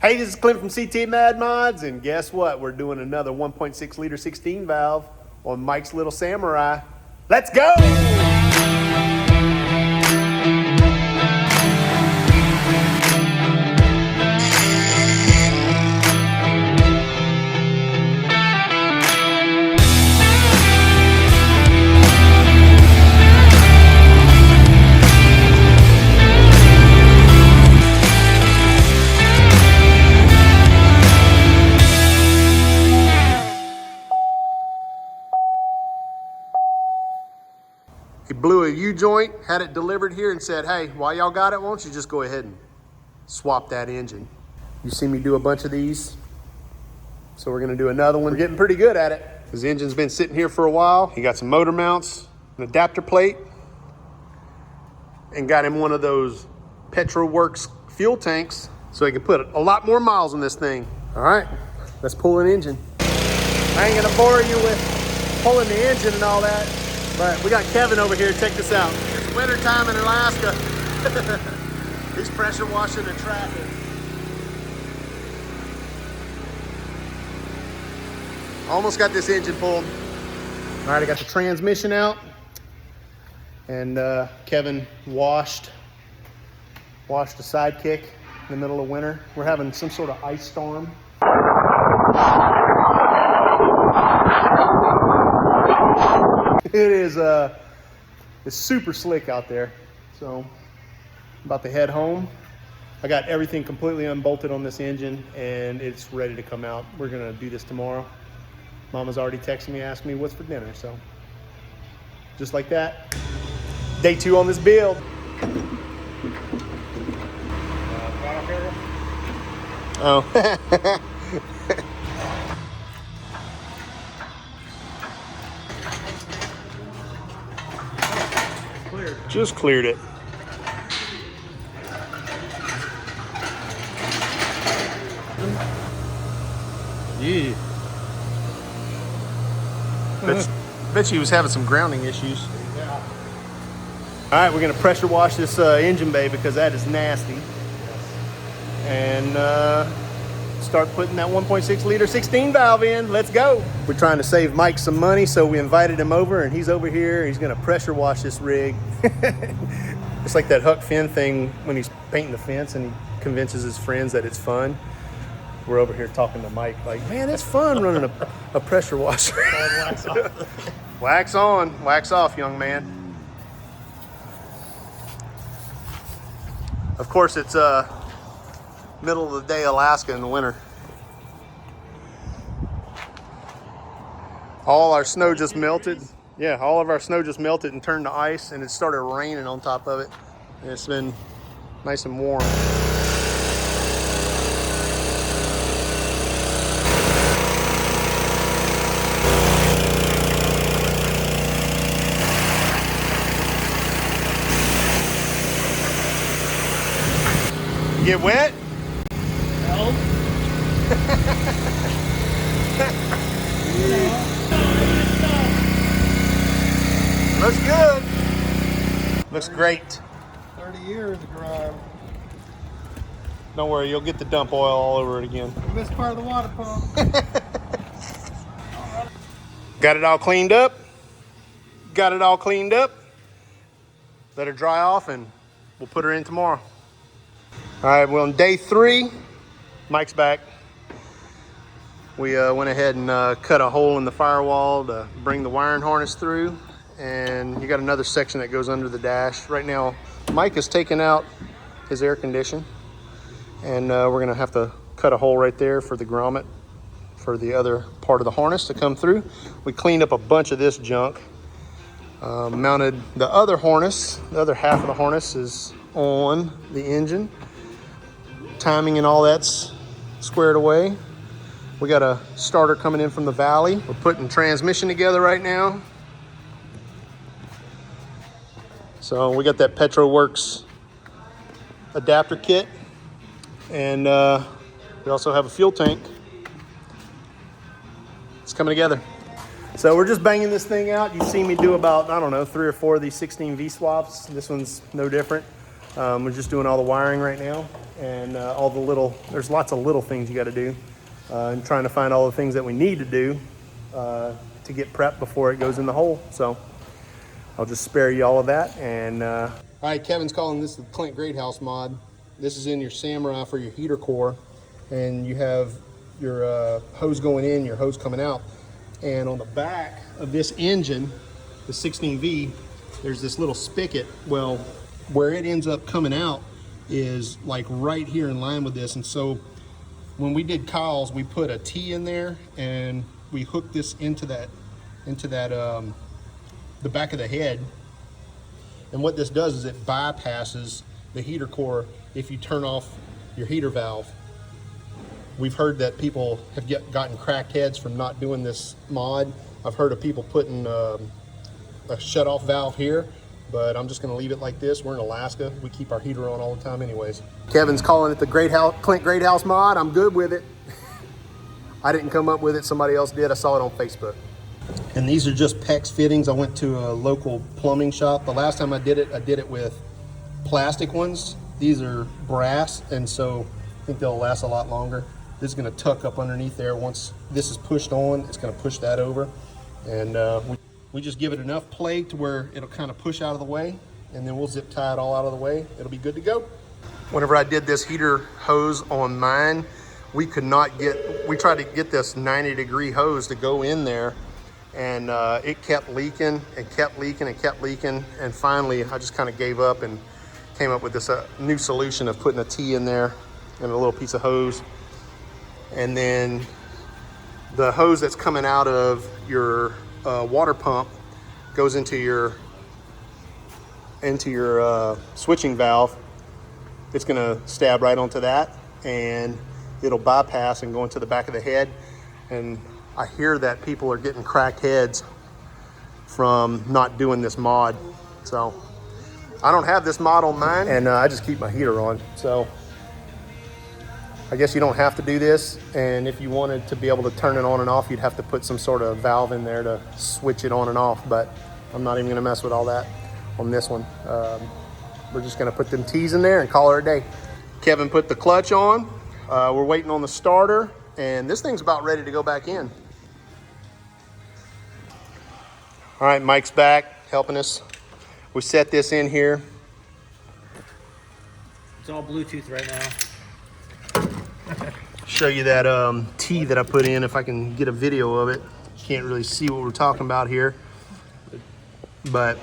Hey, this is Clint from CT Mad Mods, and guess what? We're doing another 1.6 liter 16 valve on Mike's little Samurai. Let's go! He blew a U-joint, had it delivered here and said, hey, while y'all got it, why don't you just go ahead and swap that engine. You see me do a bunch of these. So we're gonna do another one. We're getting pretty good at it. His engine's been sitting here for a while. He got some motor mounts, an adapter plate, and got him one of those Petroworks fuel tanks so he can put a lot more miles on this thing. All right, let's pull an engine. I ain't gonna bore you with pulling the engine and all that. But we got Kevin over here. Check this out. It's winter time in Alaska. He's pressure washing the traffic. Almost got this engine pulled. All right, I got the transmission out. And Kevin washed the Sidekick in the middle of winter. We're having some sort of ice storm. It is it's super slick out there. So I'm about to head home. I got everything completely unbolted on this engine and it's ready to come out. We're gonna do this tomorrow. Mama's already texting me, asking me what's for dinner. So just like that, day 2 on this build. Oh. Just cleared it. Yeah. Bet you was having some grounding issues. Yeah. All right, we're gonna pressure wash this engine bay because that is nasty. Yes. And start putting that 1.6 liter 16 valve in. Let's go. We're trying to save Mike some money, so we invited him over and he's over here. He's gonna pressure wash this rig. It's like that Huck Finn thing when he's painting the fence and he convinces his friends that it's fun. We're over here talking to Mike like, man, it's fun running a pressure washer. Wax off. Wax on, wax off, young man. Of course, it's middle of the day Alaska in the winter. All our snow just melted. Yeah, all of our snow just melted and turned to ice, and it started raining on top of it. And it's been nice and warm. You get wet? No. Looks good. Looks great. 30 years of grime. Don't worry, you'll get the dump oil all over it again. I missed part of the water pump. Got it all cleaned up. Got it all cleaned up. Let her dry off and we'll put her in tomorrow. All right, well, on day 3, Mike's back. We went ahead and cut a hole in the firewall to bring the wiring harness through. And you got another section that goes under the dash. Right now, Mike has taken out his air condition. And we're gonna have to cut a hole right there for the grommet for the other part of the harness to come through. We cleaned up a bunch of this junk. Mounted the other harness. The other half of the harness is on the engine. Timing and all that's squared away. We got a starter coming in from the valley. We're putting transmission together right now. So we got that Petroworks adapter kit. And we also have a fuel tank. It's coming together. So we're just banging this thing out. You've seen me do about, I don't know, 3 or 4 of these 16 V-swaps. This one's no different. We're just doing all the wiring right now. and all the little, there's lots of little things you got to do, and trying to find all the things that we need to do to get prepped before it goes in the hole. So I'll just spare you all of that. And all right, Kevin's calling this the Clint Greathouse mod. This is in your Samurai for your heater core, and you have your hose going in, your hose coming out. And on the back of this engine, the 16V, there's this little spigot. Well, where it ends up coming out is like right here in line with this. And so when we did Kyle's, we put a T in there and we hooked this into that the back of the head. And what this does is it bypasses the heater core if you turn off your heater valve. We've heard that people have gotten cracked heads from not doing this mod. I've heard of people putting a shut-off valve here, but I'm just gonna leave it like this. We're in Alaska. We keep our heater on all the time anyways. Kevin's calling it the Clint Greathouse mod. I'm good with it. I didn't come up with it, somebody else did. I saw it on Facebook. And these are just PEX fittings. I went to a local plumbing shop. The last time I did it with plastic ones. These are brass, and so I think they'll last a lot longer. This is gonna tuck up underneath there. Once this is pushed on, it's gonna push that over. And we just give it enough play to where it'll kind of push out of the way, and then we'll zip tie it all out of the way. It'll be good to go. Whenever I did this heater hose on mine, we tried to get this 90-degree hose to go in there, and it kept leaking and kept leaking and kept leaking. And finally, I just kind of gave up and came up with this new solution of putting a T in there and a little piece of hose. And then the hose that's coming out of your water pump goes into your switching valve. It's gonna stab right onto that, and it'll bypass and go into the back of the head. And I hear that people are getting cracked heads from not doing this mod. So I don't have this mod on mine, and I just keep my heater on. So I guess you don't have to do this, and if you wanted to be able to turn it on and off, you'd have to put some sort of valve in there to switch it on and off, but I'm not even gonna mess with all that on this one. We're just gonna put them T's in there and call her a day. Kevin put the clutch on. We're waiting on the starter, and this thing's about ready to go back in. All right, Mike's back helping us. We set this in here. It's all Bluetooth right now. Show you that T that I put in if I can get a video of it. Can't really see what we're talking about here, but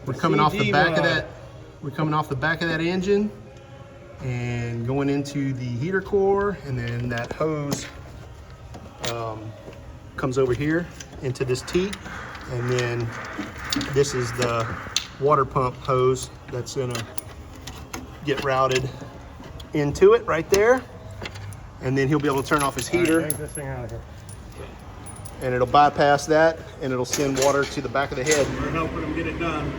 we're coming off the back of that. We're coming off the back of that engine and going into the heater core, and then that hose comes over here into this T, and then this is the water pump hose that's gonna get routed into it right there, and then he'll be able to turn off his heater. Take this thing out of here. And it'll bypass that, and it'll send water to the back of the head. We're helping him get it done.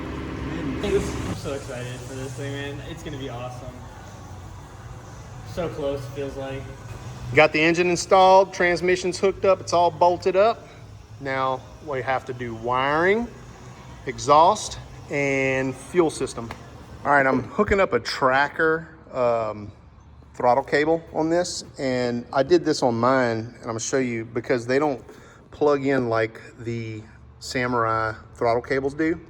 I'm so excited for this thing, man. It's gonna be awesome. So close, feels like. Got the engine installed, transmission's hooked up, it's all bolted up. Now we have to do wiring, exhaust, and fuel system. All right, I'm hooking up a tracker throttle cable on this, and I did this on mine, and I'm gonna show you because they don't plug in like the Samurai throttle cables do.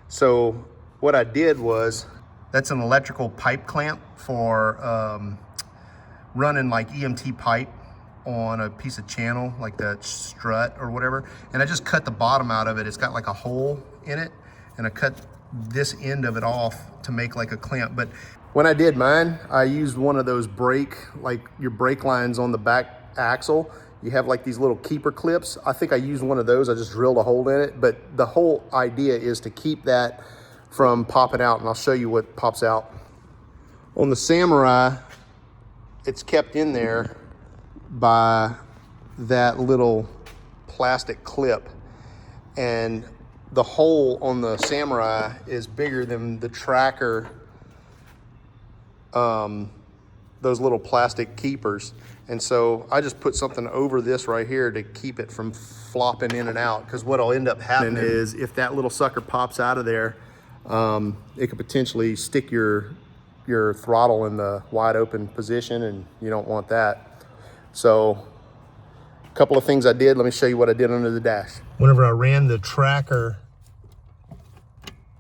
So what I did was, that's an electrical pipe clamp for running like EMT pipe on a piece of channel, like that strut or whatever. And I just cut the bottom out of it. It's got like a hole in it, and I cut this end of it off to make like a clamp. But when I did mine, I used one of those like your brake lines on the back axle. You have like these little keeper clips. I think I used one of those. I just drilled a hole in it. But the whole idea is to keep that from popping out, and I'll show you what pops out. On the Samurai, it's kept in there by that little plastic clip, and the hole on the Samurai is bigger than the tracker, those little plastic keepers. And so I just put something over this right here to keep it from flopping in and out, because what'll end up happening is if that little sucker pops out of there, it could potentially stick your your throttle in the wide open position, and you don't want that. So a couple of things I did. Let me show you what I did under the dash. Whenever I ran the tracker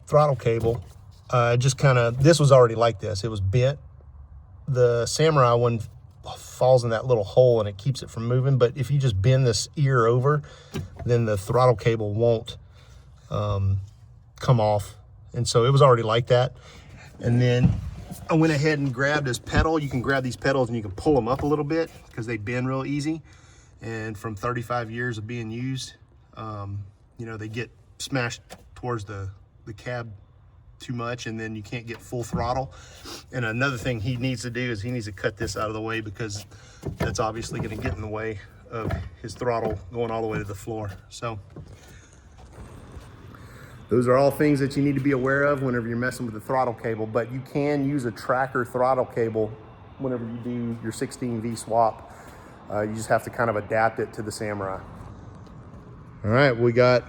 throttle cable, just kind of, this was already like this. It was bent. The Samurai one falls in that little hole and it keeps it from moving, but if you just bend this ear over, then the throttle cable won't come off. And so it was already like that. And then I went ahead and grabbed this pedal. You can grab these pedals and you can pull them up a little bit because they bend real easy. And from 35 years of being used, you know, they get smashed towards the cab too much, and then you can't get full throttle. And another thing he needs to do is he needs to cut this out of the way, because that's obviously going to get in the way of his throttle going all the way to the floor. So those are all things that you need to be aware of whenever you're messing with the throttle cable. But you can use a tracker throttle cable whenever you do your 16V swap. You just have to kind of adapt it to the Samurai. All right, we got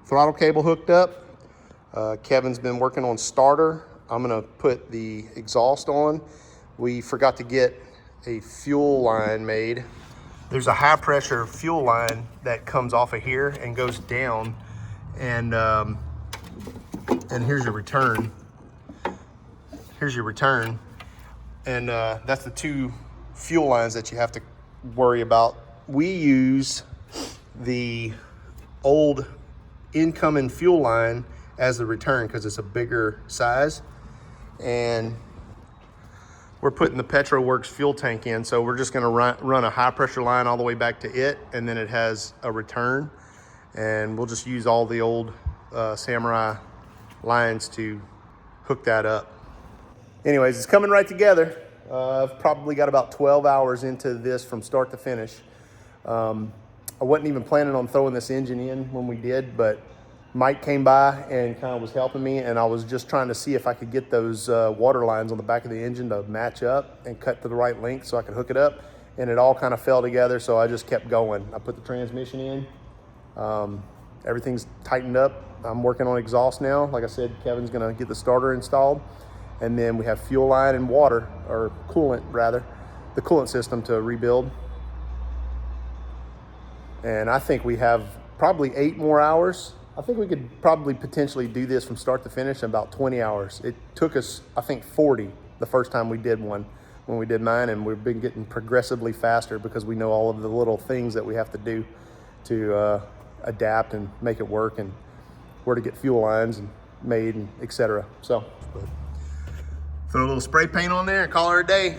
throttle cable hooked up. Kevin's been working on starter. I'm gonna put the exhaust on. We forgot to get a fuel line made. There's a high pressure fuel line that comes off of here and goes down, and here's your return. Here's your return. And that's the two fuel lines that you have to worry about. We use the old incoming fuel line as the return because it's a bigger size, and we're putting the Petroworks fuel tank in, so we're just going to run a high pressure line all the way back to it, and then it has a return, and we'll just use all the old Samurai lines to hook that up. Anyways, it's coming right together. I've probably got about 12 hours into this from start to finish. I wasn't even planning on throwing this engine in when we did, but Mike came by and kind of was helping me, and I was just trying to see if I could get those water lines on the back of the engine to match up and cut to the right length so I could hook it up, and it all kind of fell together, so I just kept going. I put the transmission in. Everything's tightened up. I'm working on exhaust now. Like I said, Kevin's gonna get the starter installed, and then we have fuel line and water, or coolant rather, the coolant system to rebuild. And I think we have probably 8 more hours. I think we could probably potentially do this from start to finish in about 20 hours. It took us, I think, 40 the first time we did one, when we did mine, and we've been getting progressively faster because we know all of the little things that we have to do to adapt and make it work, and where to get fuel lines and made, and etc. So throw a little spray paint on there and call her a day.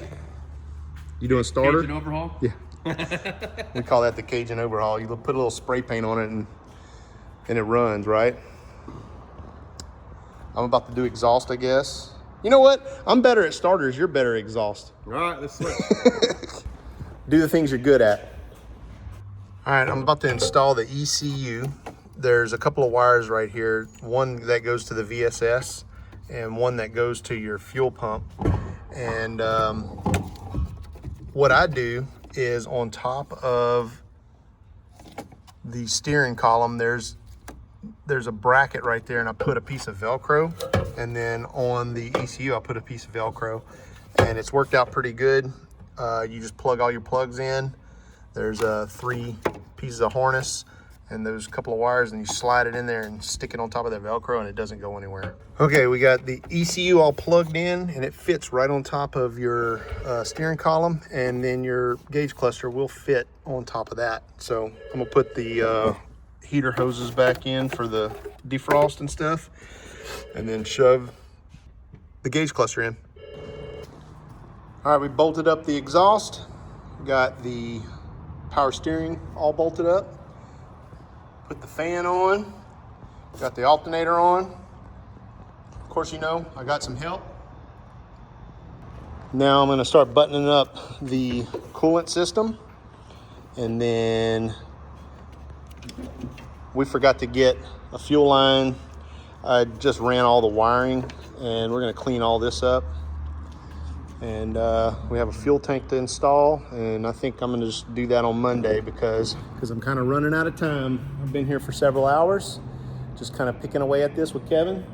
You doing starter? Cajun overhaul? Yeah. We call that the Cajun overhaul. You put a little spray paint on it and it runs, right? I'm about to do exhaust, I guess. You know what? I'm better at starters. You're better at exhaust. All right, let's switch. Do the things you're good at. All right, I'm about to install the ECU. There's a couple of wires right here. One that goes to the VSS and one that goes to your fuel pump. And what I do is on top of the steering column, there's a bracket right there, and I put a piece of Velcro, and then on the ECU I put a piece of Velcro, and it's worked out pretty good. You just plug all your plugs in. There's 3 pieces of harness and those couple of wires, and you slide it in there and stick it on top of that Velcro, and it doesn't go anywhere. Okay, we got the ECU all plugged in, and it fits right on top of your steering column, and then your gauge cluster will fit on top of that. So I'm gonna put the heater hoses back in for the defrost and stuff, and then shove the gauge cluster in. All right, we bolted up the exhaust, got the power steering all bolted up, put the fan on, got the alternator on. Of course, you know, I got some help. Now I'm gonna start buttoning up the coolant system, and then we forgot to get a fuel line. I just ran all the wiring, and we're gonna clean all this up. And we have a fuel tank to install, and I think I'm gonna just do that on Monday because I'm kind of running out of time. I've been here for several hours, just kind of picking away at this with Kevin.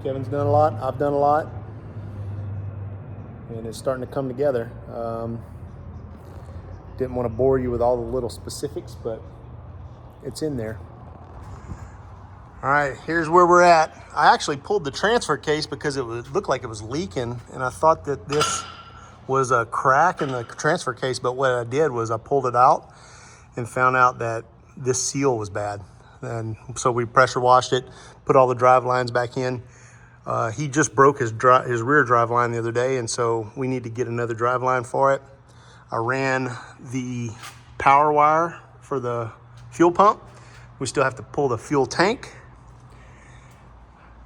Kevin's done a lot, I've done a lot. and it's starting to come together. Didn't want to bore you with all the little specifics, but it's in there. All right, here's where we're at. I actually pulled the transfer case because it looked like it was leaking, and I thought that this was a crack in the transfer case, but what I did was I pulled it out and found out that this seal was bad. And so we pressure washed it, put all the drive lines back in. He just broke his rear drive line the other day, and so we need to get another drive line for it. I ran the power wire for the fuel pump. We still have to pull the fuel tank.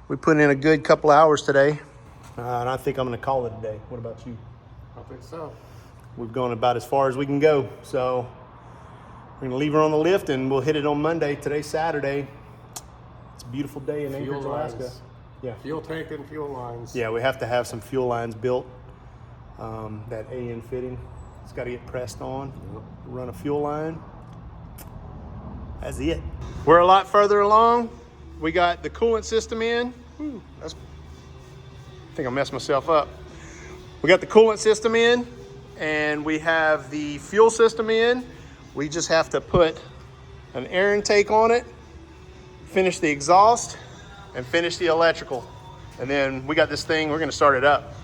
We put in a good couple hours today, and I think I'm gonna call it a day. What about you? I think so. We've gone about as far as we can go, so we're gonna leave her on the lift and we'll hit it on Monday. Today's Saturday. It's a beautiful day in Anchorage, Alaska. Yeah. Fuel tank and fuel lines. Yeah, we have to have some fuel lines built. That AN fitting, it's got to get pressed on. Yep. Run a fuel line. That's it. We're a lot further along. We got the coolant system in. I think I messed myself up. We got the coolant system in, and we have the fuel system in. We just have to put an air intake on it, finish the exhaust, and finish the electrical. And then we got this thing, we're gonna start it up.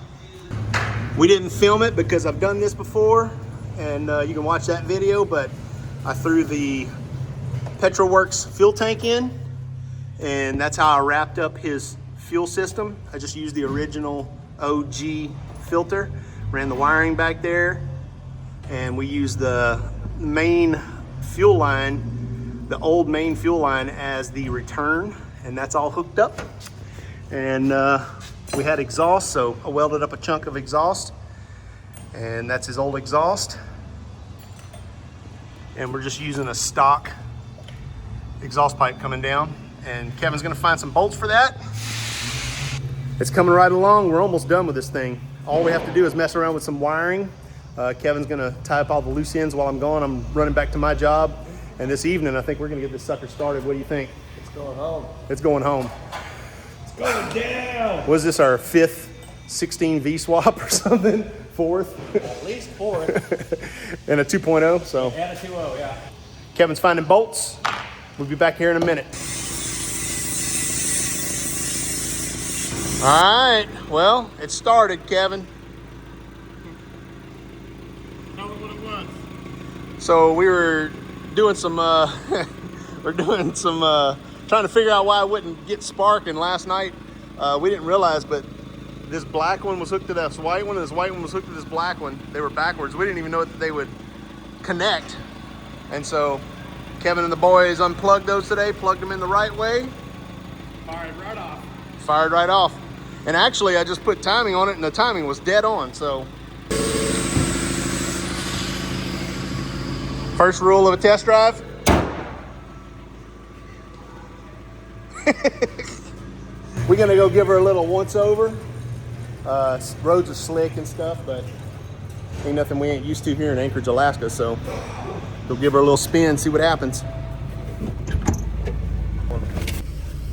We didn't film it because I've done this before, and you can watch that video, but I threw the Petroworks fuel tank in, and that's how I wrapped up his fuel system. I just used the original OG filter, ran the wiring back there, and we used the main fuel line, the old main fuel line, as the return, and that's all hooked up. And we had exhaust, so I welded up a chunk of exhaust, and that's his old exhaust. And we're just using a stock exhaust pipe coming down, and Kevin's gonna find some bolts for that. It's coming right along. We're almost done with this thing. All we have to do is mess around with some wiring. Kevin's gonna tie up all the loose ends while I'm gone. I'm running back to my job, and this evening I think we're gonna get this sucker started. What do you think? It's going home. It's going home. It's going down. Was this our 5th 16V swap or something? 4th? At least 4. And a 2.0, so. And a 2.0, yeah. Kevin's finding bolts. We'll be back here in a minute. All right, well, it started, Kevin. Tell me what it was. So we were doing some, trying to figure out why I wouldn't get sparking last night. We didn't realize, but this black one was hooked to this white one, and this white one was hooked to this black one. They were backwards. We didn't even know that they would connect. And so Kevin and the boys unplugged those today, plugged them in the right way. Fired right off. Fired right off. And actually, I just put timing on it, and the timing was dead on, so. First rule of a test drive. We're gonna go give her a little once over. Roads are slick and stuff, but ain't nothing we ain't used to here in Anchorage, Alaska, so go give her a little spin, see what happens.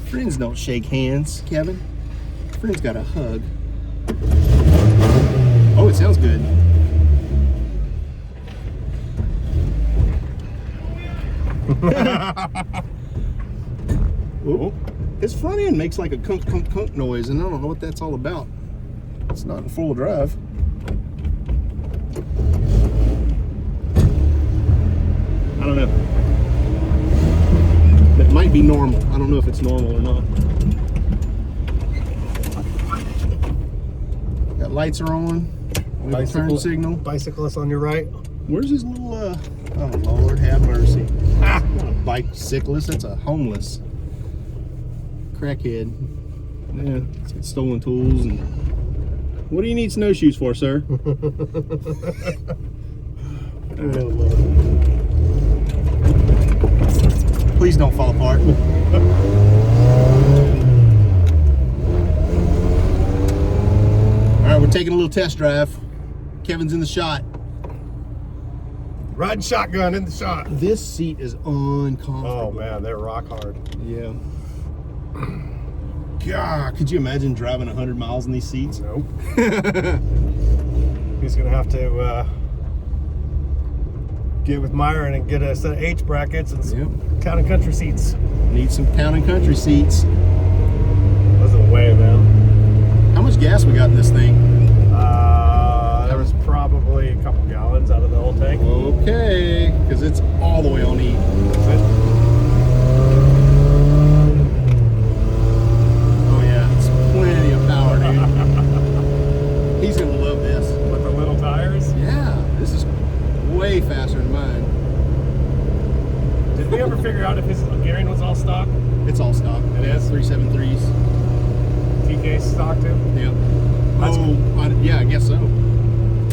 Friends don't shake hands, Kevin. Friends got a hug. Oh, it sounds good. Oh, his front end makes like a kunk kunk kunk noise, and I don't know what that's all about. It's not in full drive. I don't know. That might be normal. I don't know if it's normal or not. Got lights are on. We have a turn signal. Bicyclist on your right. Where's his little, oh Lord, have mercy. Not a bicyclist, that's a homeless crackhead. Yeah, it's got stolen tools. And what do you need snowshoes for, sir? Please don't fall apart. All right, we're taking a little test drive. Kevin's in the shot. Riding shotgun in the shot. This seat is uncomfortable. Oh man, they're rock hard. Yeah. God, could you imagine driving 100 miles in these seats? Nope. He's gonna have to get with Myron and get a set of H brackets and some town and country seats. Need some town and country seats. Those are the way, man. How much gas we got in this thing? There was probably a couple gallons out of the whole tank. Okay, because it's all the way on E. That's it. Oh yeah, it's plenty of power, dude. He's gonna love this. With the little tires? Yeah, this is way faster than mine. Did we ever figure out if his gearing was all stock? It's all stock. It is? 373s. TK stock too? Yep. That's Yeah, I guess so.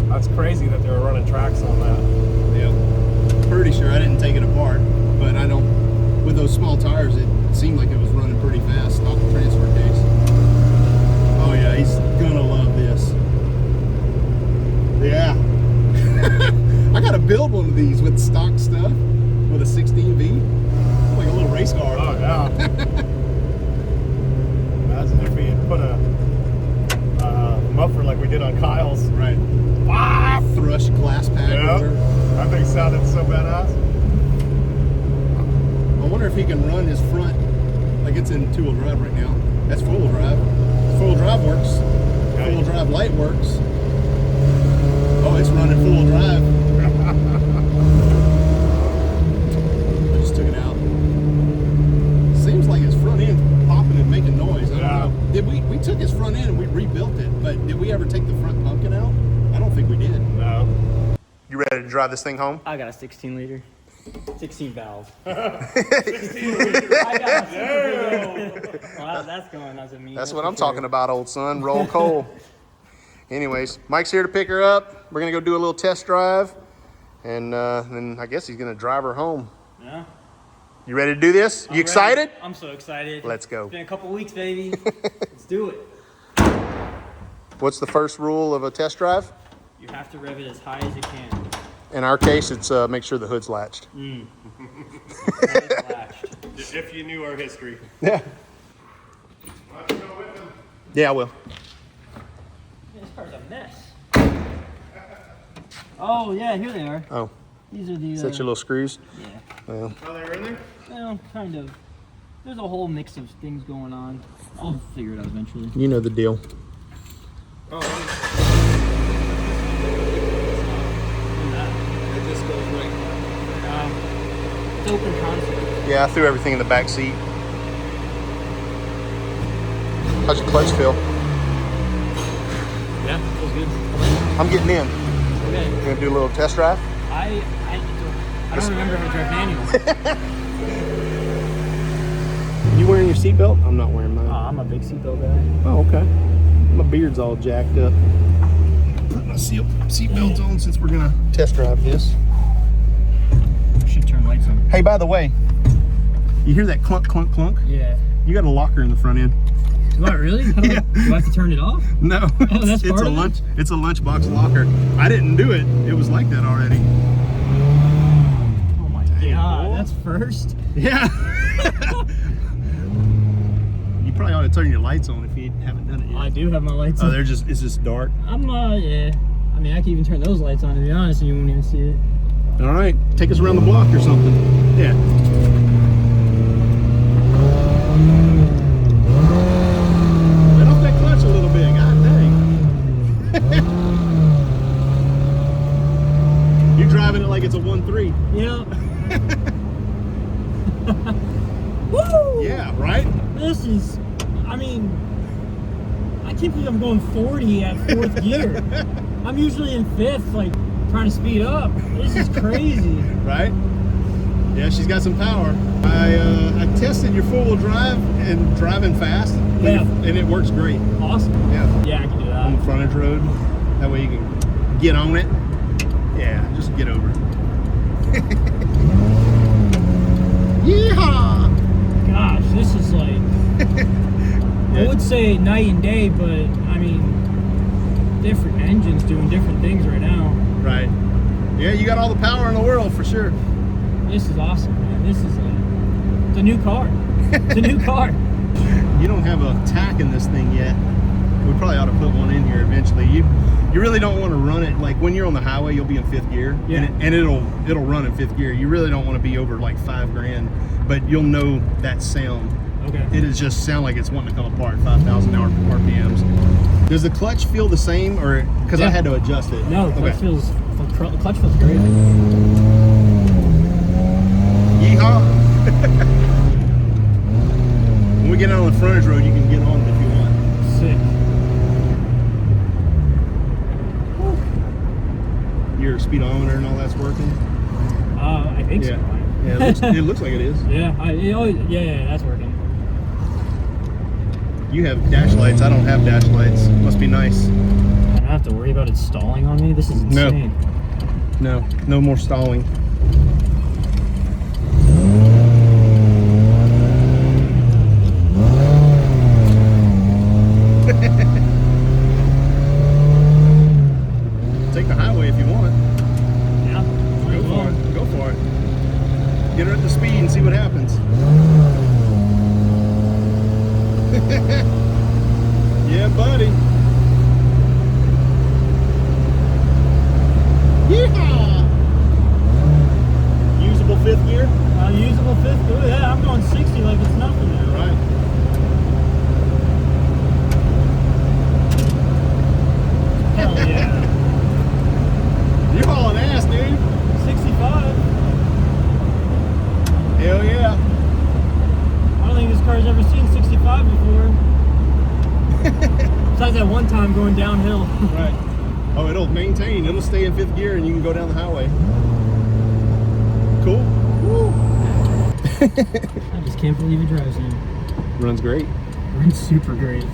That's crazy that they were running tracks on that. Yeah. Pretty sure I didn't take it apart, but I don't. With those small tires, it seemed like it was running pretty fast off the transfer case. Oh yeah, he's gonna love this. Yeah. I gotta build one of these with stock stuff, with a 16V, like a little race car. Oh yeah. Imagine if we had put a muffler like we did on Kyle's. Right. Ah! Thrush glass pack. Yeah. That thing sounded so badass. I wonder if he can run his front, like it's in two-wheel drive right now. That's four-wheel drive. Four-wheel drive works. Okay. Four-wheel drive light works. Oh, it's running full drive. I just took it out. Seems like his front end popping and making noise. I don't know. Did we took his front end and we rebuilt it, but did we ever take the front pumpkin out? I don't think we did. No. You ready to drive this thing home? I got a 16 liter. 16 valve. 16 liters. I got a well, that's going. That's a mean. That's what I'm talking about, old son. Roll coal. Anyways, Mike's here to pick her up. We're gonna go do a little test drive, and then I guess he's gonna drive her home. Yeah. You ready to do this? You excited? I'm so excited. Let's go. It's been a couple weeks, baby. Let's do it. What's the first rule of a test drive? You have to rev it as high as you can. In our case, it's make sure the hood's latched. Latched. If you knew our history. Yeah. Why don't you go with him? Yeah, I will. Man, this car's a mess. Oh yeah, here they are. Oh, These are the. is that your little screws? Yeah. Well, Oh, they're in there? Well, kind of. There's a whole mix of things going on. I'll figure it out eventually. you know the deal. Oh, It just goes right. It's open concept. Yeah, I threw everything in the back seat. How's your clutch feel? Yeah, feels good. I'm getting in. Okay. You gonna do a little test drive? I don't remember if I drove manual. You wearing your seatbelt? I'm not wearing mine. I'm a big seatbelt guy. Oh, okay. My beard's all jacked up. Put my seatbelt on since we're gonna test drive this. Should turn lights on. Hey, by the way, you hear that clunk, clunk, clunk? Yeah. You got a locker in the front end. Do I really? Yeah. Do I have to turn it off? No, Oh, that's it's part a of it? lunch. It's a lunchbox locker. I didn't do it. It was like that already. Oh my god, that's first. Yeah. You probably ought to turn your lights on if you haven't done it yet. I do have my lights Oh, on. it's just dark. Yeah. I mean, I can even turn those lights on, to be honest, and you won't even see it. All right, take us around the block or something. Yeah. Let off that clutch a little bit. God dang. You're driving it like it's a 1.3. Yeah. Woo! Yeah, right? This is, I mean, I can't believe I'm going 40 at fourth gear. I'm usually in fifth, like, trying to speed up. This is crazy. Right? Yeah, she's got some power. I tested your four-wheel drive and driving fast, Yeah. and it works great. Awesome. Yeah. Yeah, I can do On the that. frontage road. That way you can get on it. Yeah, just get over it. Yeehaw! Gosh, this is like, I would say night and day, but I mean, different engines doing different things right now. Right. Yeah, you got all the power in the world for sure. This is awesome, man. This is it's a new car. It's a new car. You don't have a tack in this thing yet. We probably ought to put one in here eventually. You really don't want to run it like when you're on the highway. You'll be in 5th gear, Yeah. and it'll run in 5th gear. You really don't want to be over like $5 grand, but you'll know that sound. Okay. It'll just sound like it's wanting to come apart. 5,000 RPMs. Does the clutch feel the same, or because I had to adjust it? No, Okay. clutch feels great. Yeehaw! When we get out on the frontage road, you can get on it if you want. Sick. Your speedometer and all that's working. I think so. Yeah, it looks like it is. Yeah, yeah, that's working. You have dash lights. I don't have dash lights. Must be nice. I don't have to worry about it stalling on me. This is insane. No more stalling. Take the highway if you want. Yeah. Go for it. Go for it. Get her at the speed and see what happens. Yeah, buddy. Yeehaw! Usable 5th gear? Usable 5th gear. Yeah, I'm going 60 like it's nothing now. Right. Hell yeah. You're hauling ass, dude. 65. Hell yeah. I don't think this car's ever seen 65 before. Besides that one time going downhill. Right. Oh, it'll maintain. It'll stay in 5th gear and you can go down the highway. Cool. Woo. I just can't believe it drives now. Runs great. Runs super great.